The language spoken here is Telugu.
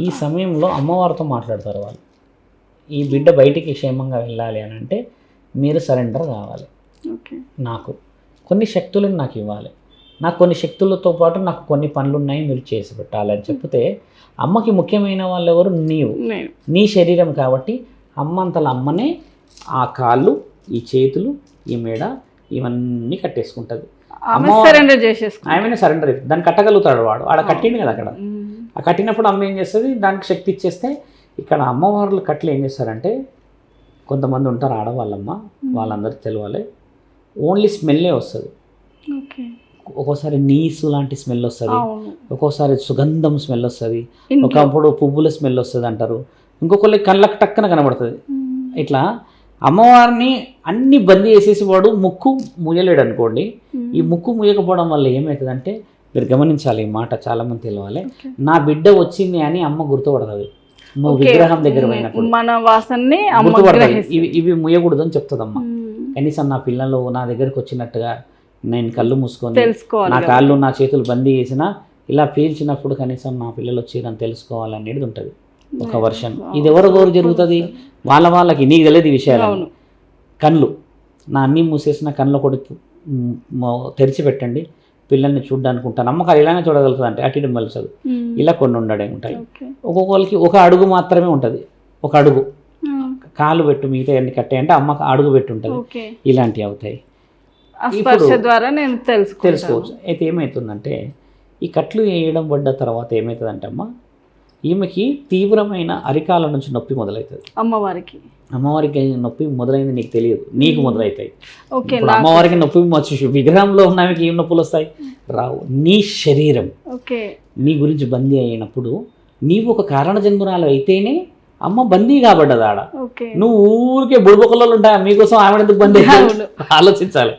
ఈ సమయంలో అమ్మవారితో మాట్లాడతారు వాళ్ళు. ఈ బిడ్డ బయటికి క్షేమంగా వెళ్ళాలి అని అంటే మీరు సరెండర్ కావాలి, నాకు కొన్ని శక్తులను నాకు ఇవ్వాలి, నాకు కొన్ని శక్తులతో పాటు నాకు కొన్ని పనులు ఉన్నాయి మీరు చేసి పెట్టాలి అని చెప్తే అమ్మకి ముఖ్యమైన వాళ్ళు ఎవరు? నీవు, నీ శరీరం. కాబట్టి అమ్మ అంతలో అమ్మనే ఆ కాళ్ళు, ఈ చేతులు, ఈ మెడ ఇవన్నీ కట్టేసుకుంటుంది. ఆమెనే సరెండర్ దాన్ని కట్టగలుగుతాడు వాడు. ఆడ కట్టిండు కదా అక్కడ. ఆ కట్టినప్పుడు అమ్మ ఏం చేస్తుంది? దానికి శక్తి ఇచ్చేస్తే ఇక్కడ అమ్మవార్లు కట్లు ఏం చేస్తారంటే కొంతమంది ఉంటారు ఆడవాళ్ళమ్మ, వాళ్ళందరికీ తెలియాలి, ఓన్లీ స్మెల్లే వస్తుంది. ఒక్కోసారి నీసు లాంటి స్మెల్ వస్తుంది, ఒక్కోసారి సుగంధం స్మెల్ వస్తుంది, ఒకప్పుడు పువ్వుల స్మెల్ వస్తుంది అంటారు, ఇంకొకరికి కళ్ళకు టక్కన కనబడుతుంది. ఇట్లా అమ్మవారిని అన్ని బందీ చేసేసి వాడు ముక్కు ముయ్యలేడు అనుకోండి. ఈ ముక్కు ముయ్యకపోవడం వల్ల ఏమవుతుందంటే మీరు గమనించాలి, ఈ మాట చాలామంది తెలియాలి. నా బిడ్డ వచ్చింది అని అమ్మ గుర్తుపడుతుంది. నువ్వు విగ్రహం దగ్గర పోయినప్పుడు మన వాసనని గుర్తుపడుతుంది. ఇవి ముయ్యకూడదు అని చెప్తుందమ్మ. కనీసం నా పిల్లలు నా దగ్గరకు వచ్చినట్టుగా నేను కళ్ళు మూసుకొని నా కాళ్ళు నా చేతులు బందీ చేసినా ఇలా పీల్చినప్పుడు కనీసం నా పిల్లలు వచ్చిరని తెలుసుకోవాలనేది ఉంటుంది ఒక వర్షన్. ఇది ఎవరు జరుగుతుంది? వాళ్ళకి నీకు తెలియదు ఈ విషయాలు. కళ్ళు నా అన్నీ మూసేసిన కళ్ళు ఒకటి తెరిచి పెట్టండి, పిల్లల్ని చూడ్డానికి ఉంటాను. నమ్మకాలు ఇలానే చూడగలుగుతుంది అంటే అటు ఇటు మలుసదు. ఇలా కొన్ని ఉండడే ఉంటాయి. ఒక్కొక్కరికి ఒక అడుగు మాత్రమే ఉంటుంది, ఒక అడుగు కాలు పెట్టు, మిగతా అన్ని కట్టాయి అంటే అమ్మకు అడుగు పెట్టి ఉంటుంది. ఇలాంటివి అవుతాయి. ద్వారా నేను తెలుసుకోవచ్చు. అయితే ఏమవుతుందంటే ఈ కట్లు వేయడం పడ్డ తర్వాత ఏమవుతుందంటే అమ్మ ఈమెకి తీవ్రమైన అరికాల నుంచి నొప్పి మొదలవుతుంది. అమ్మవారికి నొప్పి మొదలైంది నీకు తెలియదు, నీకు మొదలవుతాయి. అమ్మవారికి నొప్పి విగ్రహంలో ఉన్నవికి ఏం నొప్పులు వస్తాయి? రావు. నీ శరీరం నీ గురించి బందీ అయినప్పుడు నీవు ఒక కారణ జన్మరాలు అయితేనే అమ్మ బందీ కాబడ్డది ఆడ. నువ్వు ఊరికే బుడిబొక్కలలో ఉంటాయా మీకోసం ఆమె ఎందుకు బందీ? ఆలోచించాలి.